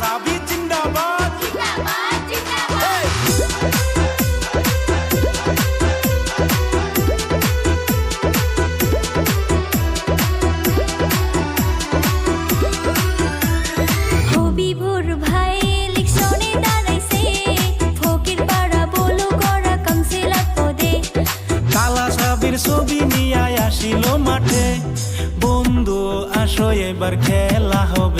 সাবি জিন্দাবাদ জিন্দাবাদ জিন্দাবাদ হবিবুর ভাই ইলেকশনে দাঁড়াইছে ফকির পাড়া বলো করা কাউন্সিলর পদে কালা সাবির ছবি নিয়ে আসিল মাঠে বন্ধু আসো এবার খেলা হবে